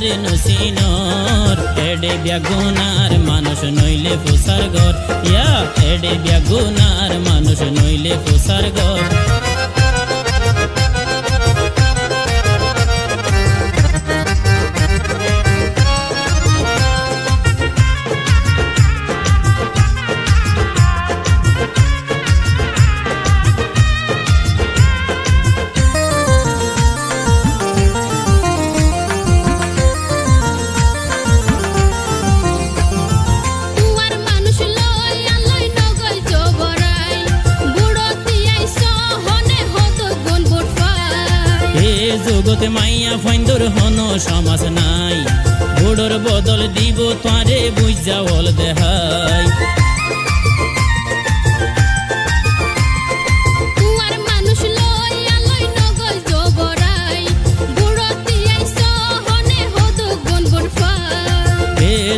আমারে নসিনর এডে ব্যাগুনার মানুষ নইলে ফুসার ঘর ইয়া এডে ব্যাগুনার মানুষ নইলে ফুসার ঘর জগতে মাইয়া ফাইন্দর হন সমাজ নাই বুড়োর বদল দিব তারে বুঝা বল দেহাই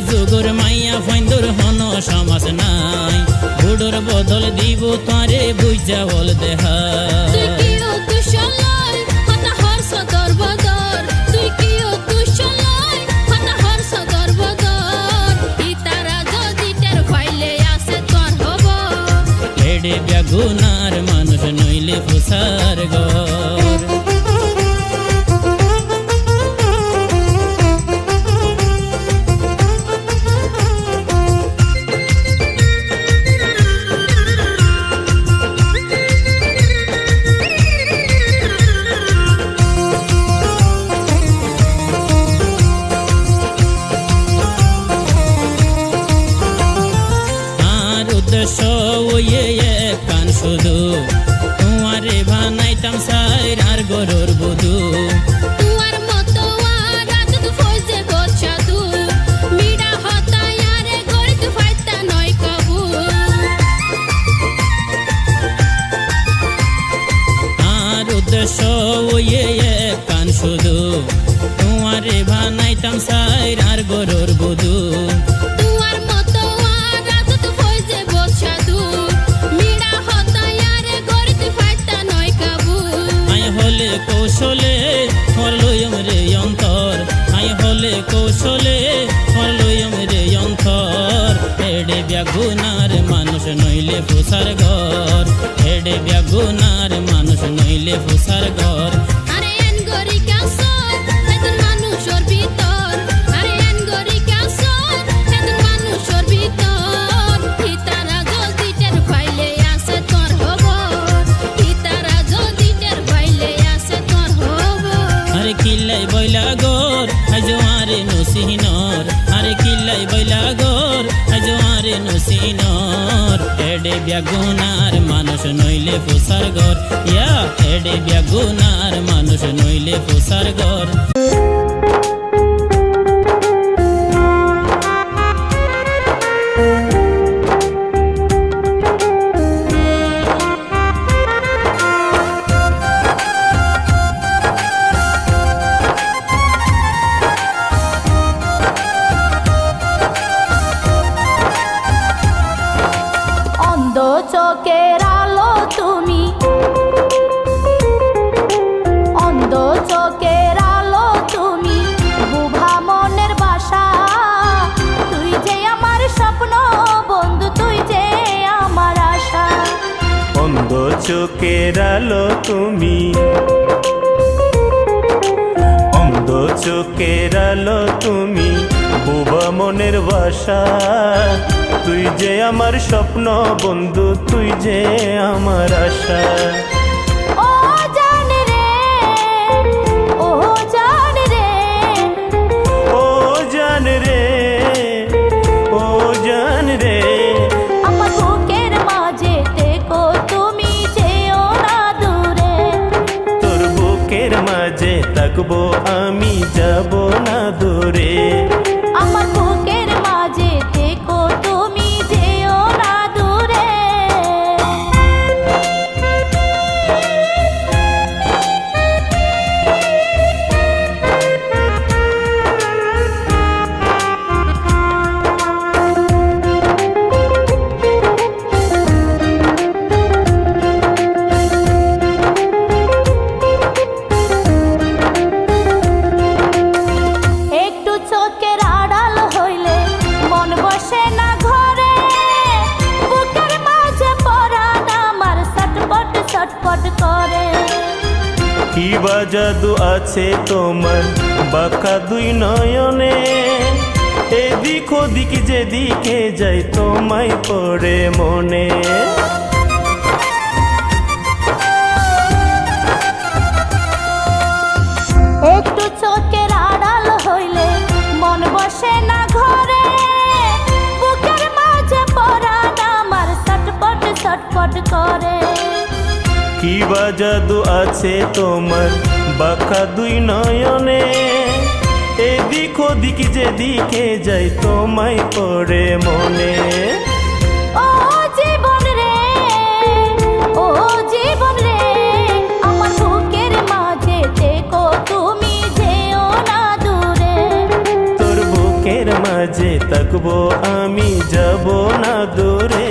যুগর মাইয়া ফাইন্দর হন সমাজ নাই বুড়োর বদল দিব তারে বুঝা বল দেহাই এডে ব্যাগুনার মানুষ নইলে ফুসার ঘর উদ্দেশ্য ওয়ে কান শুধু তোমারে বানাইতাম সাইর আর গরুর বধু তোমার মতো আর আদত ফজে বছাদু মিডা হতা ইয়ারে গরিত ফাইতা নয় কবু আর উদ্দেশ্য ওয়ে কান শুধু তোমারে বানাইতাম সাইর আর গরুর বধু কৌশলে হরলয়ম রে অন্তর আই হলে কৌশলে হরলয়ম রে অন্তর এডে ব্যাগুনার মানুষ নইলে ফুসার ঘর এডে ব্যাগুনার মানুষ নইলে ফুসার ঘর আরে এন গরি ক্যান্সার এদন মানুষের ভিতর আরে এন গরি ক্যান্সার এদন মানুষের ভিতর হিতারা জলদি টের পাইলে আসে তোর খবর হিতারা জলদি টের পাইলে কিল্লাই বইলা গর আজ আরে নসিনর আরে কিল্লাই বইলা গর আজ আরে নসিনর এডে ব্যাগুনার মানুষ নইলে ফুসার ঘর ইয়া এডে ব্যাগুনার মানুষ নইলে ফুসার ঘর চোখের আলো তুমি অন্ধ চোখের আলো তুমি বুভা মনের বাসা তুই যে আমার স্বপ্ন বন্ধু তুই যে আমার আশা অন্ধ চোখের আলো তুমি অন্ধ চোখের আলো তুমি বুভা মনের বাসা তুই যে আমার স্বপ্ন বন্ধু তুই যে আমার আশা ও জান রে ও জান রে ও জান রে ও জান রে আমার বুকের মাঝে থেকো তুমি যেও না দূরে তোর বুকের মাঝে থাকবো আমি যাব না দূরে আমার বুকের মাঝে থেকো তুমি যেও না দূরে বা জাদু আছে তোমার বাঁকা দুই নয়নে, এদিক ওদিক যেদিকে যাই তোমায় পড়ে মনে। একটু চোখের আড়াল হইলে মন বসে না ঘরে, বুকের মাঝে পরাণ আমার ছটপট ছটপট করে। কি বা জাদু আছে তোমার বাঁকা দুই নয়নে, এদিক ওদিক যেদিকে যাই তোমায় পড়ে মনে। ও জীবন রে, ও জীবন রে, আমার বুকের মাঝে থেকো তুমি, যেও না দূরে। তোর বুকের মাঝে থাকবো আমি, যাব না দূরে।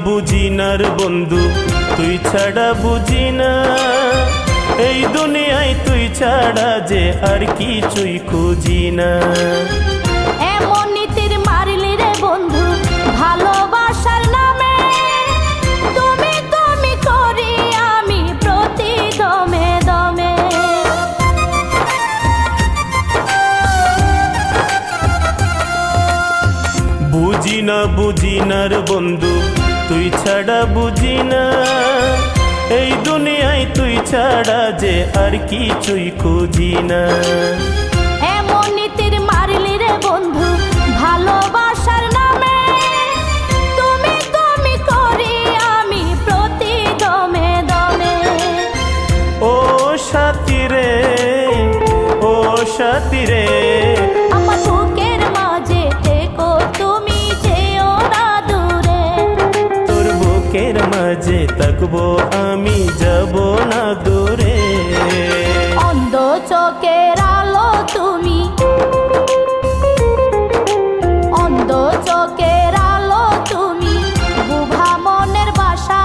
বুঝি না রে বন্ধু, তুই ছাড়া বুঝি না, এই দুনিয়ায় তুই ছাড়া যে আর কিছুই খুঁজি না। এমন নীতির মারলি রে বন্ধু ভালোবাসার নামে, তুমি তুমি করি আমি প্রতি দমে দমে। বুঝি না রে বন্ধু, তুই ছাড়া বুঝি না, এই দুনিয়ায় তুই ছাড়া যে আর কিছুই খুঁজি না। এমন নীতির মারলি রে বন্ধু ভালোবাসার নামে, তুমি তুমি করি আমি প্রতি দমে দমে। ও সাথী রে, ও সাথী রে, আমার বুকের মাঝে থেকো তুমি, যেও না দূরে। তোর বুকের মাঝে থাকবো আমি, যাব না দূরে। অন্ধ চোখের আলো তুমি, অন্ধ চোখের আলো তুমি, বুভা মনের বাসা,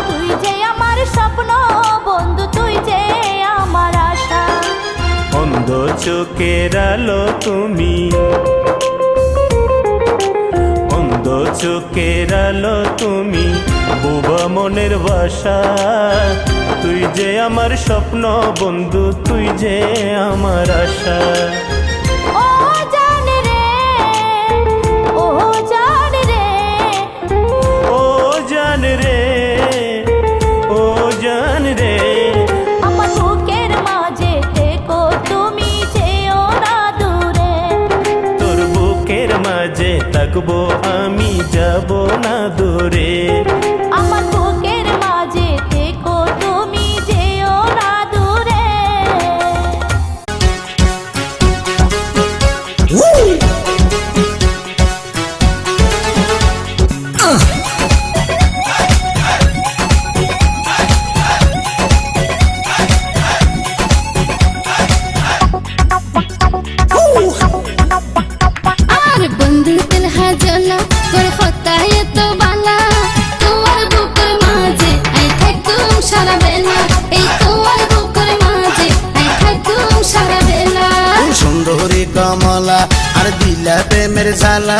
তুই যে আমার স্বপ্ন বন্ধু, তুই যে আমার আশা। অন্ধ চোখের আলো তুমি, অন্ধ চোখের আলো তুমি, বুবা মনের বাসা, তুই যে আমার স্বপ্ন বন্ধু, তুই যে আমার আশা। ও জান রে, ও জান রে, ও জান রে, ও জান রে, আমার বুকের মাঝে থেকো তুমি, যেও না দূরে। তোর বুকের মাঝে থাকবো আমি, যাব না দূরে। আমার বুকের মাঝে থেকো তুমি, যেও না দূরে। আর বন্ধু দিল হাজলা করে হতায় তো বালা, তোমার বুকের মাঝে আই থাকুম সারা বেলা, এই তোমার বুকের মাঝে আই থাকুম সারা বেলা। সুন্দরী কমলা আর দিলা প্রেমের জ্বালা,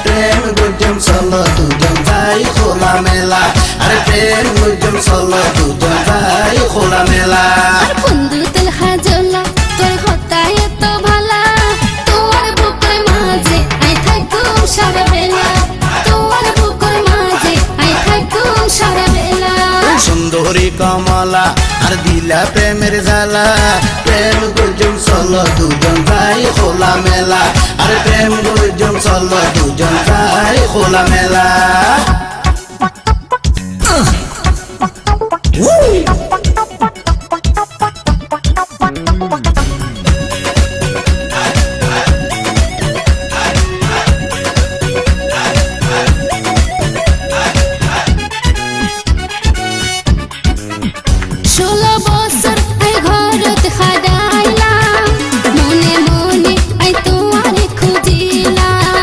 প্রেম গুজম চলো দুজন যাই খোলা মেলা, আরে প্রেম গুজম চলো দুজন যাই খোলা মেলা। আর বন্ধু দিল হাজলা করে হতায় তো ভালা, তোমার বুকের মাঝে আই থাকুম সারা বেলা, তোমার বুকের মাঝে আই থাকুম সারা বেলা। সুন্দরী কমলা আর দিলা প্রেমের জ্বালা, প্রেম গুজম চলো দুজন যাই খোলা মেলা, আরে প্রেম গুজম চলো দুজন যাই খোলা মেলা। মনে মনে আই তোমারে খুঁজিলাম,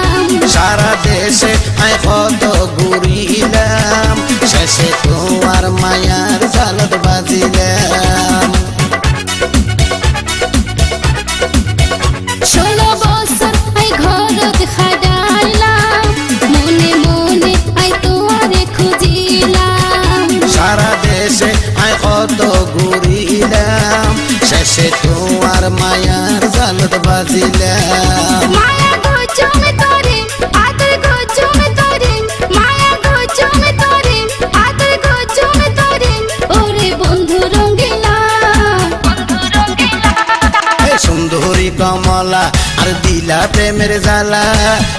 সে তোমার মায়ার জালত বাজিলাম মায়া গো চুমে তোরে আদর গো চুমে তোরে মায়া গো চুমে তোরে আদর গো চুমে তোরে ওরে বন্ধু রঙ্গিলা এ সুন্দরী কমলা আর দিলা প্রেমের জ্বালা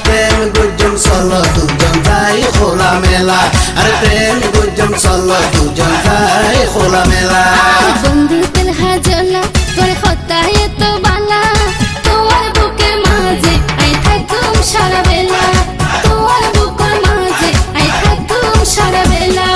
প্রেম গুজম চলো দুজন যাই খোলা মেলা আর প্রেম গুজম চলো দুজন যাই খোলা মেলা বন্ধু তেল হাজলা তোর হতায় তো বালা তোমার বুকের মাঝে আই থাকুম সারা বেলা তোমার বুকের মাঝে আই থাকুম সারা বেলা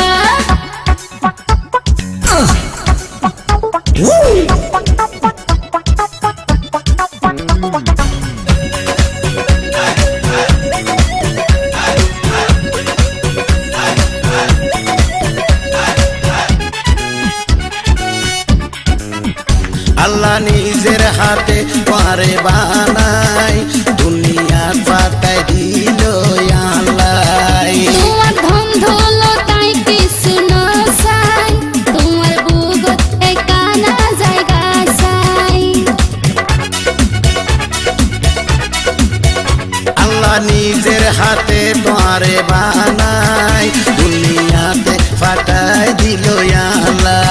আল্লাহ নিজের হাতে পারে বানাই দুনিয়া পাতায় দিল আল্লাহ তোমার ধন দৌলতাই কিছু না চাই তোমার বুকত একানা জায়গা চাই আল্লাহ নিজের হাতে পারে বানাই দুনিয়াতে ফাটায় দিল আল্লাহ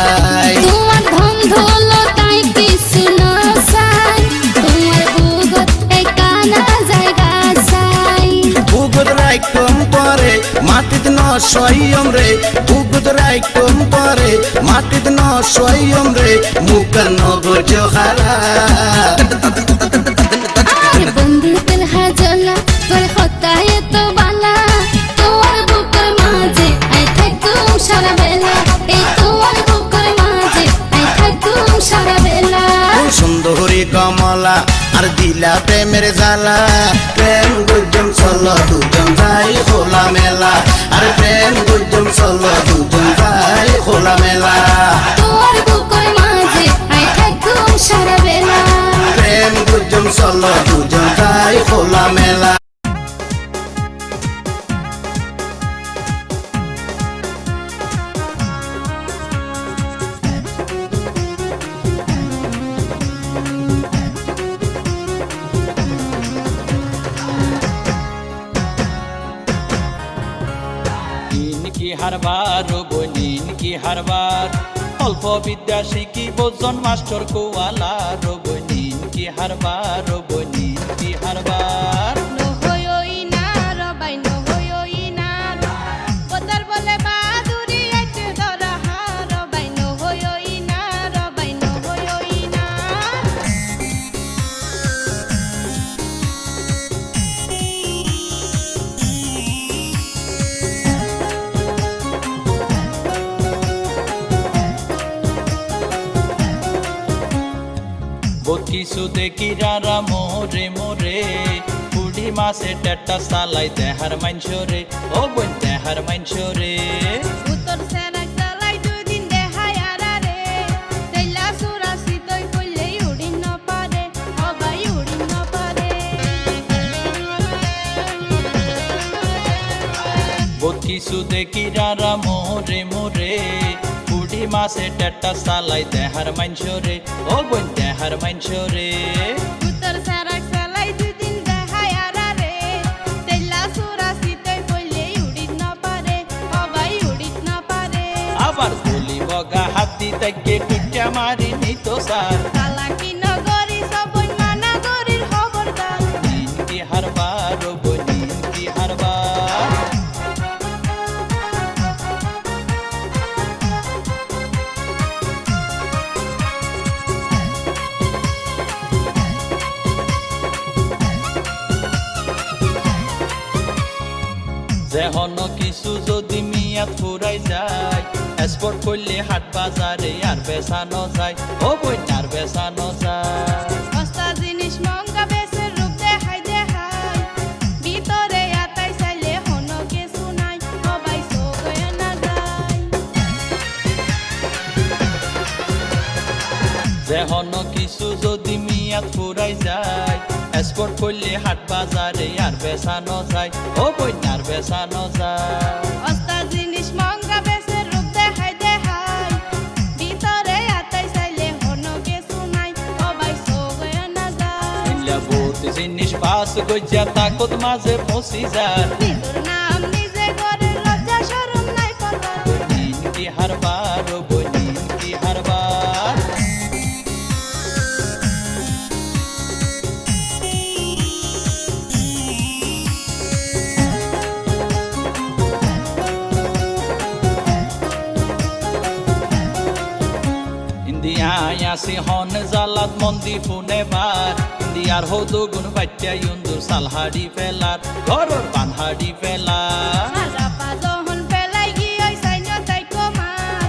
তোমার ধন দৌলতাই কিছু না চাই তোমার বুকত একানা জায়গা চাই বুগুদ রাইকম পরে মাটিত ন সয়ম রে বুগুদ রাইকম পরে মাটিত ন সয়ম রে মুখ নগর জহারা আরে বন্ধু তেল হাজলা তোর হতায় তো বালা তোমার বুকের মাঝে আই থাকুম সারা বেলা এই তোমার বুকের মাঝে আই থাকুম সারা বেলা সুন্দরী কমলা আর দিলা প্রেমের জ্বালা প্রেম গুজম চলো দুজন যাই খোলা মেলা আর প্রেম গুজম চলো দুজন যাই খোলা মেলা তোমার বুকের মাঝে আই থাকুম সারা বেলা প্রেম গুজম চলো দুজন যাই খোলা মেলা দিন কি হারবার রবনীন কি হারবার অল্প বিদ্যা শিখিব জন মাস্টার কোয়ালা রবনীন কি হারবার রবনীন কি হারবার নহয়ই না রবাই নহয়ই না পদার বলে বাদুরি একটু দরহা রবাই নহয়ই না রবাই নহয়ই না বহুত কিছু দেখি রারা মোরে মোরে পুডি মাসে টেটা সালাই দেহার মাইনসরে ও বোন দেহার মাইনসরে উত্তর সেনাক চালাই দুদিন দেখায় আরারে তেলা সুরাসি তৈ কইলেই উড়িন ন পারে অবাই উড়িন ন পারে বহুত কিছু দেখি রারা মোরে মোরে পুডি মাসে টেটা সালাই দেহার মাইনসরে ও বোন দেহার মাইনসরে উত্তর সেনাক চালাই দুদিন দেখায় আরারে তেলা সুরাসি তৈ কইলেই উড়িন ন পারে অবাই উড়িন ন পারে আবার বলি বগা হাতি থেকে টুটা মারি নিত সার চালাকি নগরী সবই মানা গরির খবরদার দিন কি হারবার রবনীন কি হারবার যেহন কিছু যদি মিয়াদ ফুরাই যায় এক্সপোর্ট করলে হাট বাজারে আর বেচানো যায় ও বই আর বেচানো যায় সস্তা জিনিস মঙ্গা বেচের রূপ দেখাই দেখাই ভিতরে আতাই চাইলে হন কিছু নাই সবাই চোখে না যায় যেহন কিছু যদি মিয়াদ ফুরাই যায় এক্সপোর্ট করলে হাট বাজারে আর বেচানো যায় ও বই আর বেচানো যায় সস্তা জিনিস মঙ্গা বেচের রূপ দেখাই দেখাই ভিতরে আতাই চাইলে হন কিছু নাই সাস গজ্জা তাকত মাঝে পৌঁছি যার নিজের নাম নিজে করে লজ্জা শরম নাই পরার বনিন কি হারবার ও বনিন কি হারবার ইন্দিয়ায় আসি হন জালাত মন্দি ফুনে বার ইন্দিয়ার হদু গুণ বাচ্চা ইন্দুর সালহাড়ি ফেলার ঘরর পানহাড়ি ফেলার সারাপা যখন পেলাই গিয়ে সাইন্য তাই কমার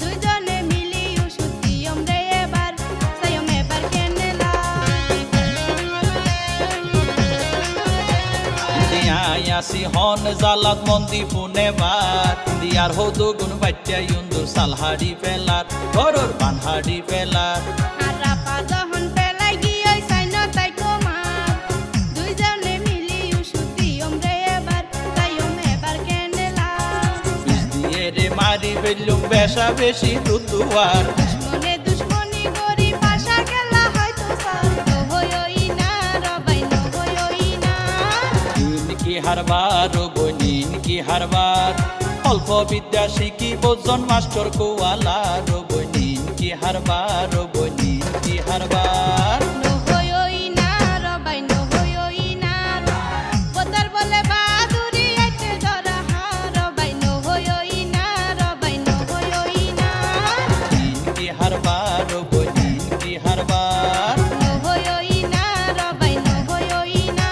দুইজনে মিলি ওষুধ দিয়ম রে এবার সাইম এবার কেনেলা ইন্দিয়ায় আসি হন জালাত মন্দি ফুনে বার ইন্দিয়ার হদু গুণ বাচ্চা ইন্দুর সালহাড়ি ফেলার ঘরর পানহাড়ি ফেলার সারাপা যখন পেলাই গিয়ে সাইন্য তাই কমার দুইজনে মিলি ওষুধ দিয়ম রে এবার সাইম এবার কেনেলা বিষ দিয়ে রে মারি বেলুম বেশা বেশি দুতুয়ার দুশ্মনে দুশ্মনী করি পাশা খেলা হয়তো সার তো হইই না রবাই ন হইই না দিন কি হারবার ও বনিন কি হারবার অল্প বিদ্যা শিখি বোজন মাস্টার কোয়ালার ও বনিন কি হারবার ও বনিন কি হারবার নহই না রবাই নহই না বদর বলে বাদুরি এতে ধরা রবাই নহই না রবাই নহই না দিন কি হারবার ও বনিন কি হারবার নহই না রবাই নহই না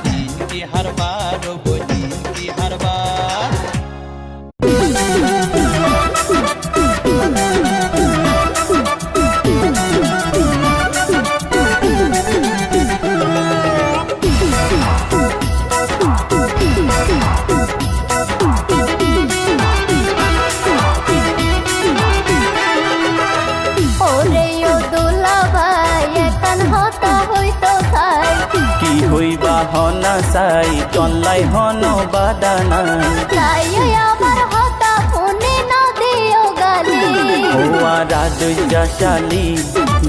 দিন কি হারবার ও বনিন কি হারবার ওরে ও দুলাভাই এখন হতা হইতো খাই কি হইবা হনা সাই তনলাই হন বাদানাই তাই আমার হতা ফোনে না দিও গালি ওয়া রাজা শালি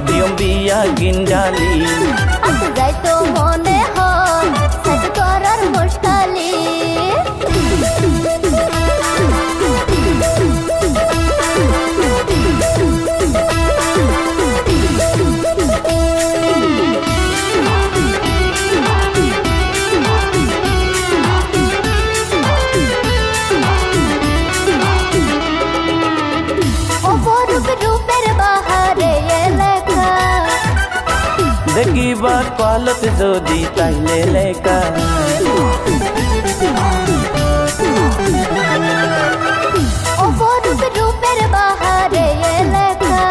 দিয়ম বিয়া গিন্ডালি আজ যাইতো মনে হয় সেট করার মুশকালি অপরূপ রূপের বাহারে লেখা দেখিবা পালত যদি তাইলে লেখা অপরূপ রূপের বাহারে লেখা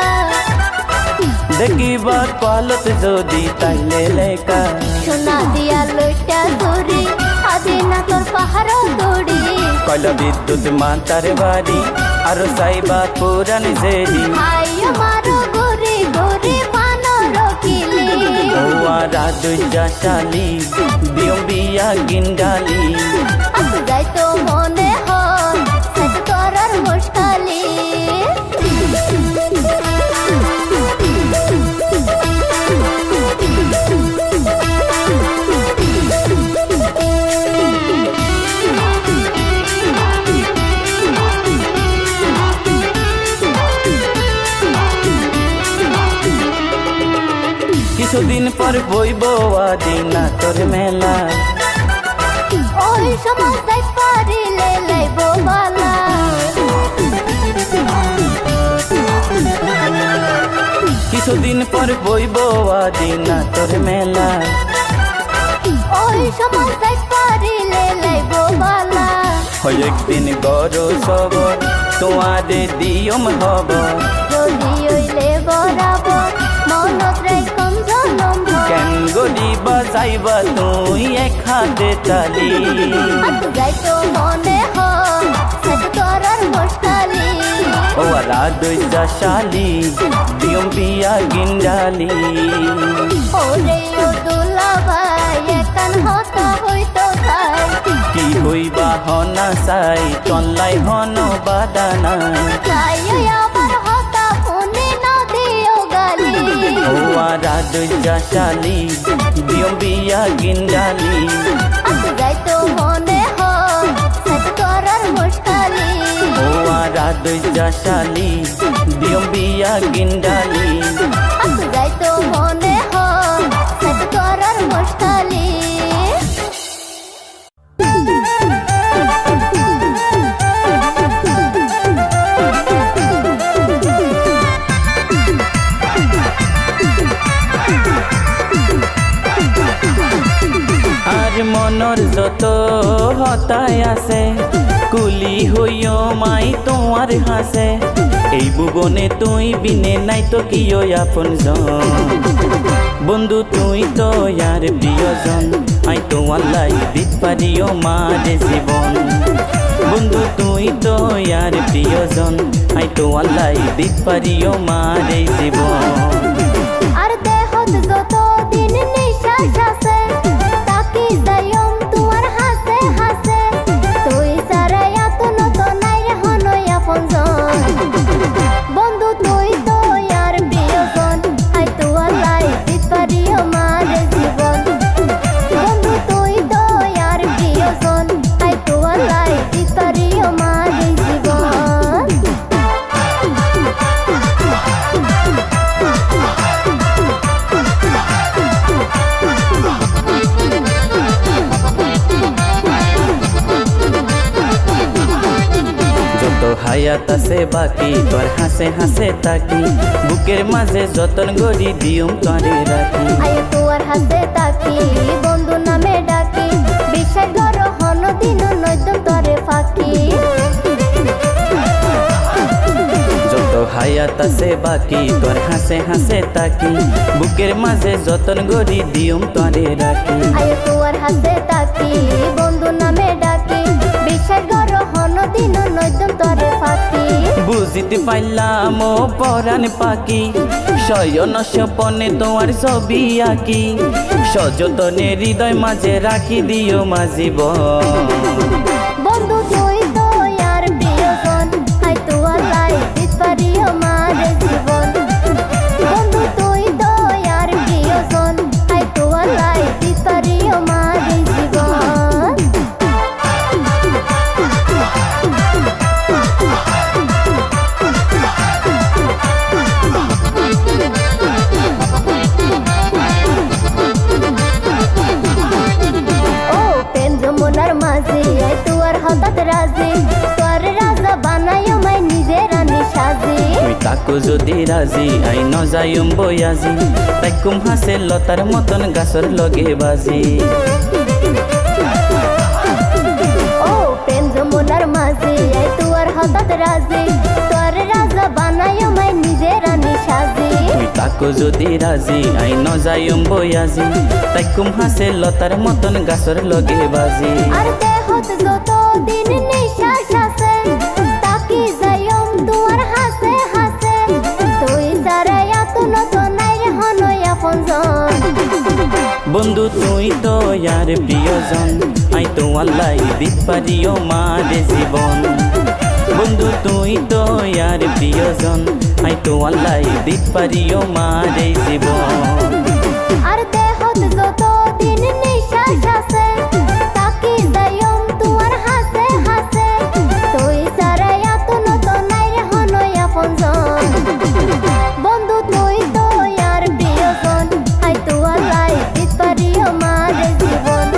দেখিবা পালত যদি তাইলে লেখা সোনা দিয়া লইটা দড়ি আদি না তোর পাহাড় দড়ি কয়লা বিদ্যুৎ মাতার বাড়ি আর সাইবা পুরান জেরি হাই আমার গরি গরি মানর কিলি ওয়া রাজা শালি দিয়ম বিয়া গিন্ডালি আজ যাইতো মনে হয় সেট করার মুশকালি কিছুদিন পর বইব আদিনা তোর মেলা ওই সময় যাই পারিলে লাইব বালা কিছুদিন পর বইব আদিনা তোর মেলা ওই সময় যাই পারিলে লাইব বালা হয় একদিন গরো সবর তোমারে দিয়ম হব যদি ওইলে বরাবর মনত রাইকম জনম কেন গরি বাজাইবা তুই এক হাতে তালি আজ যাইতো মনে হয় সেট করার মুশকালি ও রাজা শালি দিয়ম বিয়া গিন্ডালি ওরে ও দুলাভাই এখন হতা হইতো খাই কি হইবা হনা সাই তনলাই হন বাদানাই তাই আমার হতা ফোনে না দিও গালি ও আরাধনা শালি দিয়ম বিয়া গিন্ডালি আজ যাইতো মনে হয় সাথে করার মুশকালি ও আরাধনা শালি দিয়ম বিয়া গিন্ডালি আজ যাইতো মনে হয় সাথে করার মুশকালি আর মনর যত হতায় আছে কুলি হইও মাই তোমার হাসে এই ভুবনে তুই বিনে নাই তো কি আপন বন্ধু তুই তো ইয়ার প্রিয়জন আই তো আল্লাহ দিত পারিও মারে জীবন বন্ধু তুই তো ইয়ার প্রিয়জন আই তো আল্লাহ দিত পারিও মারে জীবন আর দেহত যত দিন নিঃশ্বাস আছে তাকি যাইম তোমার হাসে হাসে তুই সারা এত নতুন নাই রে হনই আপনজন বন্ধু তুই তো ইয়ার প্রিয়জন আই তো আল্লাহ দিত পারিও মারে জীবন বন্ধু তুই তো ইয়ার প্রিয়জন আই তো আল্লাহ দিত পারিও মারে জীবন যত হায়াত আছে বাকি তোর হাসে হাসে তাকি বুকের মাঝে যতন গড়ি দিয়ম তরে রাখি আই তোর হাতে তাকি বন্ধু নামে ডাকি বিশ্বাস করো হন দিন নয়তো তরে ফাঁকি যত হায়াত আছে বাকি তোর হাসে হাসে তাকি বুকের মাঝে যতন গড়ি দিয়ম তরে রাখি আই তোর হাতে তাকি বন্ধু নামে ডাকি বিশ্বাস করো হন দিন নয়তো তরে ফাঁকি বুঝিতে পাইলাম ও পরাণ পাখি শয়ন স্বপনে তোমার ছবি আঁকি সযতনে হৃদয় মাঝে রাখি দিও মা জীবন বন্ধু তুই তো ইয়ার প্রিয়জন আই তো আল্লাহ দিত পারিও মারে জীবন বন্ধু তুই তো ইয়ার প্রিয়জন আই তো আল্লাহ দিত পারিও মারে জীবন ও প্রেম যমুনার মাঝে আই তোর হঠাৎ রাজি তোর রাজা বানাইও মাই নিজে রানী সাজি তুই তাকো যদি রাজি আই ন যাইম বয়াজি তাই কুম হাসে লতার মতন গাছর লগে বাজি ও প্রেম যমুনার মাঝে আই তোর হঠাৎ রাজি তোর রাজা বানাইও মাই নিজে রানী সাজি তুই তাকো যদি রাজি আই ন যাইম বয়াজি তাই কুম হাসে লতার মতন গাছর লগে বাজি আর দেহত যত দিন নিঃশ্বাস আছে তাকি যাইম তোমার হাসে হাসে তুই সারা এত নতুন নাই রে হনই আপনজন বন্ধু তুই তো ইয়ার প্রিয়জন আই তো আল্লাহ দিত পারিও মারে জীবন বন্ধু তুই তো ইয়ার প্রিয়জন আই তো আল্লাহ দিত পারিও মারে জীবন আর দেহত যত দিন নিঃশ্বাস আছে তাকি যাইম তোমার হাসে হাসে তুই সারা এত নতুন নাই রে হনই আপনজন বন্ধু তুই তো ইয়ার প্রিয়জন আই তো আল্লাহ দিত পারিও মারে জীবন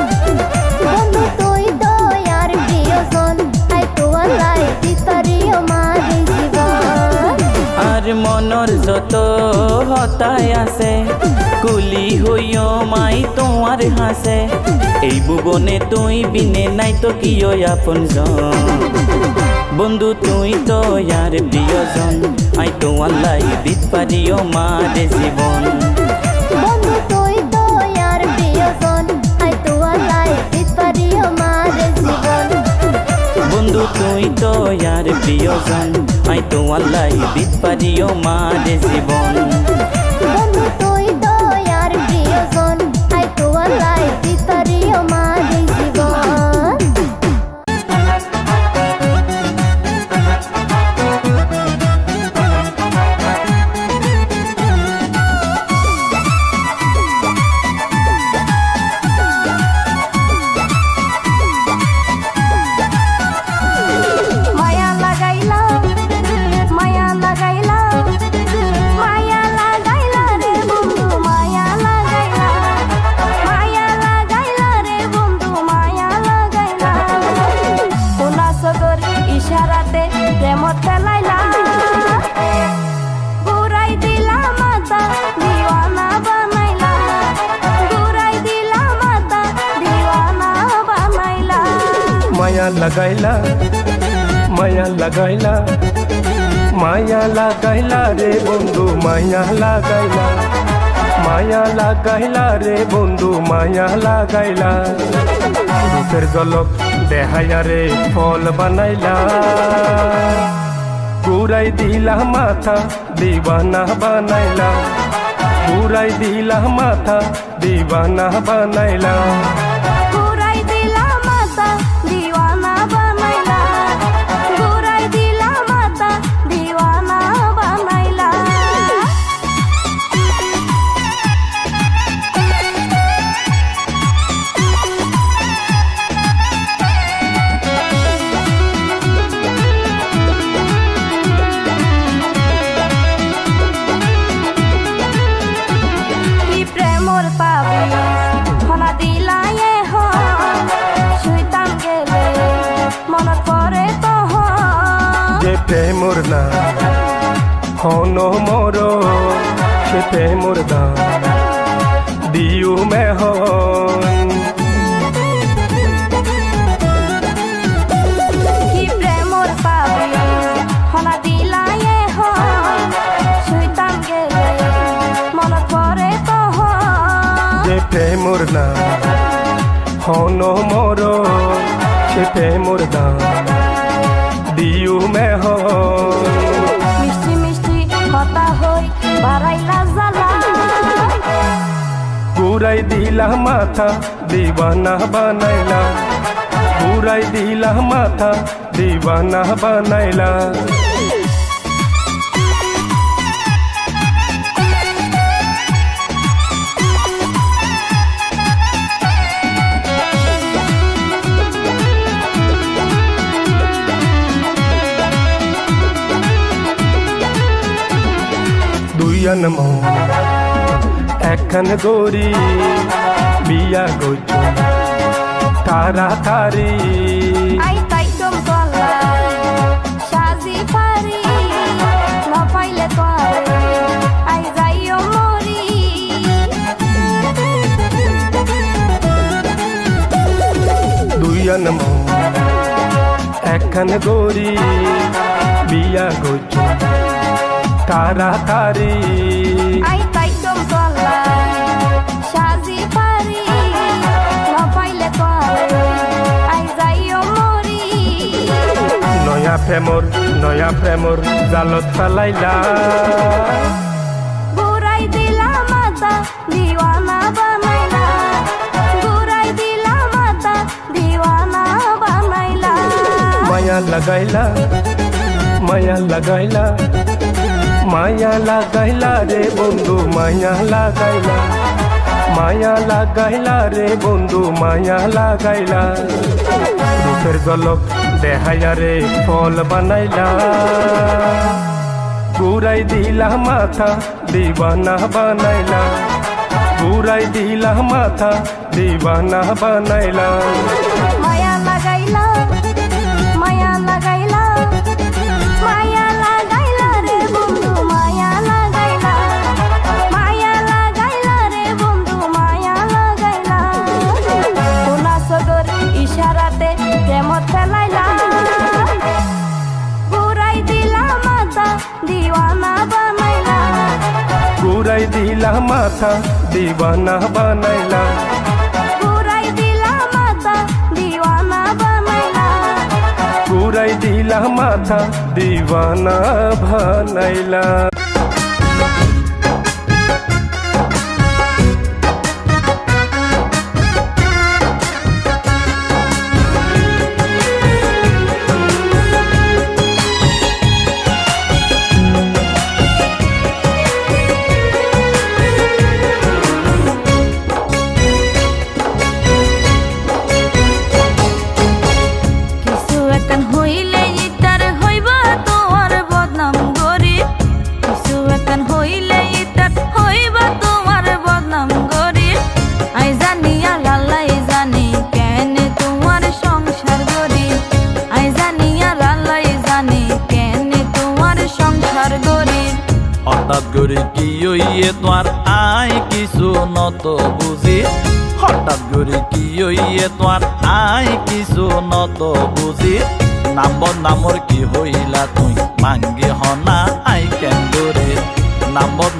বন্ধু তুই তো ইয়ার প্রিয়জন আই তো আল্লাহ দিত পারিও মারে জীবন আর মনর যত হতায় আছে কুলি হইও মাই তোমার হাসে এই ভুবনে তুই বিনে নাই তো কি আপন বন্ধু তুই তো ইয়ার প্রিয়জন আই তো আল্লাহ দিত পারিও মারে জীবন বন্ধু তুই তো ইয়ার প্রিয়জন আই তো আল্লাহ দিত পারিও মারে জীবন বন্ধু তুই তো ইয়ার প্রিয়জন আই তো আল্লাহ দিত পারিও মারে জীবন বন্ধু তুই তো ইয়ার প্রিয়জন আই তো আল্লাহ দিত পারিও মারে জীবন ইশারাতে প্রেমত ফেলাইলা ঘুরাই দিলা মাথা দিওয়ানা বানাইলা ঘুরাই দিলা মাথা দিওয়ানা বানাইলা মায়া লাগাইলা মায়া লাগাইলা মায়া লাগাইলা রে বন্ধু মায়া লাগাইলা মায়া লাগাইলা রে বন্ধু মায়া লাগাইলা রূপের জলক দেহাইয়া রে ফল বানাইলা ঘুরাই দিলা মাথা দিবানা বানাইলা ঘুরাই দিলা মাথা দিবানা বানাইলা ঘুরাই দিলা মাথা দিওয়ানা বানাইলা ঘুরাই দিলা মাথা দিওয়ানা বানাইলা কি প্রেমর পাবি হনা দিলাই শুইতাম গেলে মনত পরে তো যে প্রেমর না হন মোর সে প্রেমর দাম দিও মেহন কি প্রেমর পাবি হনা দিলাই শুইতাম গেলে মনত পরে তো যে প্রেমর না হন মোর সে প্রেমর দাম দিও মেহন মিষ্টি মিষ্টি কথা হই বাড়াইলা জ্বালা ঘুরাই দিলা মাথা দিবানা বানাইলা ঘুরাই দিলা মাথা দিবানা বানাইলা দুইয়ান মন একখান গরি বিয়া গইছ তাড়াতাড়ি আই তাইকম গলায় সাজি পারি না পাইলে তোরে আই যাইও মরি দুইয়ান মন একখান গরি বিয়া গইছ তাড়াতাড়ি আই তাইকম গলায় সাজি পারি না পাইলে তোরে আই যাইও মরি নয়া প্রেমর জালত ফেলাইলা ঘুরাই দিলা মাথা দিওয়ানা বানাইলা ঘুরাই দিলা মাথা দিওয়ানা বানাইলা মায়া লাগাইলা মায়া লাগাইলা মায়া লাগাইলা রে বন্ধু মায়া লাগাইলা মায়া লাগাইলা রে বন্ধু মায়া লাগাইলা রূপের জলক দেহাইয়া রে ফল বানাইলা ঘুরাই দিলা মাথা দিবানা বানাইলা ঘুরাই দিলা মাথা দিবানা বানাইলা মায়া লাগাইলা মায়া লাগাইলা মায়া লাগাইলা রে বন্ধু মায়া লাগাইলা মায়া লাগাইলা রে বন্ধু মায়া লাগাইলা কোনা সদর ইশারাতে প্রেমত ফেলাইলা ঘুরাই দিলা মাথা দিওয়ানা বানাইলা ঘুরাই দিলা মাথা দিবানা বানাইলা ঘুরাই দিলা মাথা দিওয়ানা বানাইলা ঘুরাই দিলা মাথা দিবানা বানাইলা কিছু একখান হইলে ইতার হইবা তোমার বদনাম গরিব হঠাৎ করে কি হইয়ে তোমার আই কিছু নত বুঝি হঠাৎ করে কি হইয়ে তোমার আই কিছু নত বুঝি নামর কি হইলা তুই ভাঙ্গি হনা আই কেন্দরে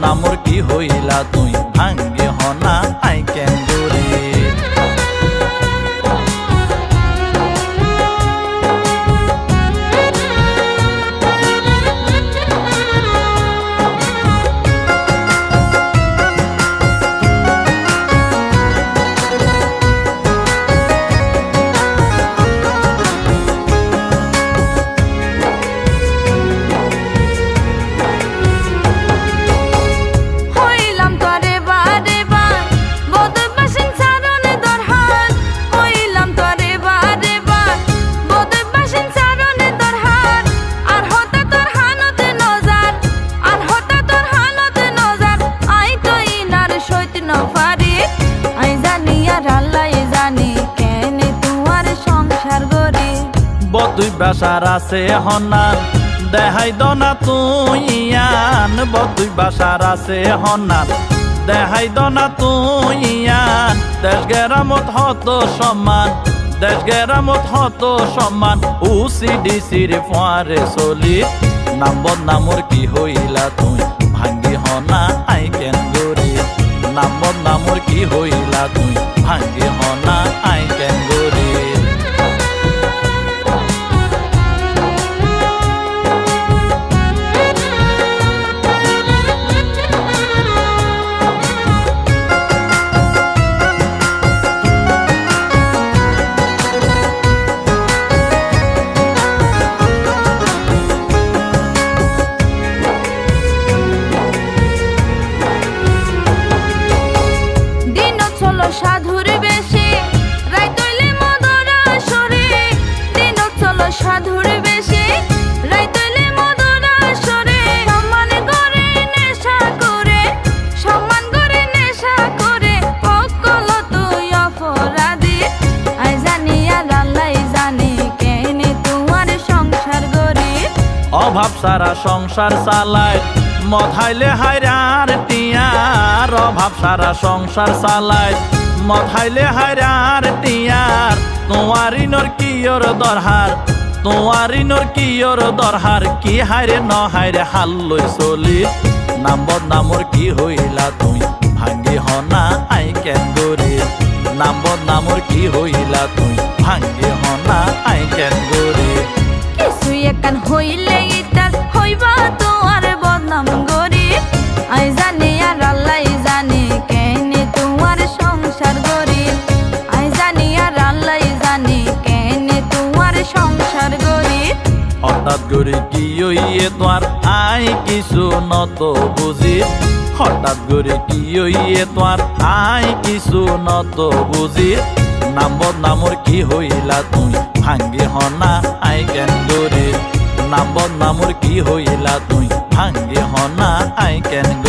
নামর কি হইলা তুই ভাঙ্গি হনা আই কেন্দরে বদুই বাসার আছে হনান দেখাই দনা তুই ইয়ান বদুই বাসার আছে হনান দেখাই দনা তুই ইয়ান দেশ গেরামত হত সম্মান দেশ গেরামত হত সম্মান UCDCর ফারে চলি নামর কি হইলা তুই ভাঙ্গি হনা আই কেন্দরে নামর কি হইলা তুই ভাঙ্গি হনা আই কেন্দরে সাধুর বেশে রাই তৈলে মদরা সরে দিন চলো সাধুর বেশে রাই তৈলে মদরা সরে সম্মান করে নেশা করে সম্মান করে নেশা করে অকল তুই অপরাধী আই জানি আর আল্লাহ জানি কেনে তোমার সংসার গরি অভাব সারা সংসার চালায় মধাইলে হায়রার টিয়ার অভাব সারা সংসার চালায় মধাইলে হায়রার টিয়ার তোমারিনর কিয়র দরহার তোমারিনর কিয়র দরহার কি হায়রে ন হায়রে হাল্লই চলি নামর কি হইলা তুই ভাঙ্গি হনা আই কেন্দরে নামর কি হইলা তুই ভাঙ্গি হনা আই কেন্দরে কিছু একান হইলে ইতার হইবা তোমার বদনাম গরি আই জানি আর আল্লাহ জানি কেনে তোমার সংসার গরি আই জানি আর আল্লাহ জানি কেনে তোমার সংসার গরি হঠাৎ করে কি হইয়ে তোমার আই কিছু নত বুঝি হঠাৎ করে কি হইয়ে তোমার আই কিছু নত বুঝি নামর কি হইলা তুই ভাঙ্গি হনা আই কেন্দরে নামর কি হইলা তুই ভাঙ্গি হনা আই কেন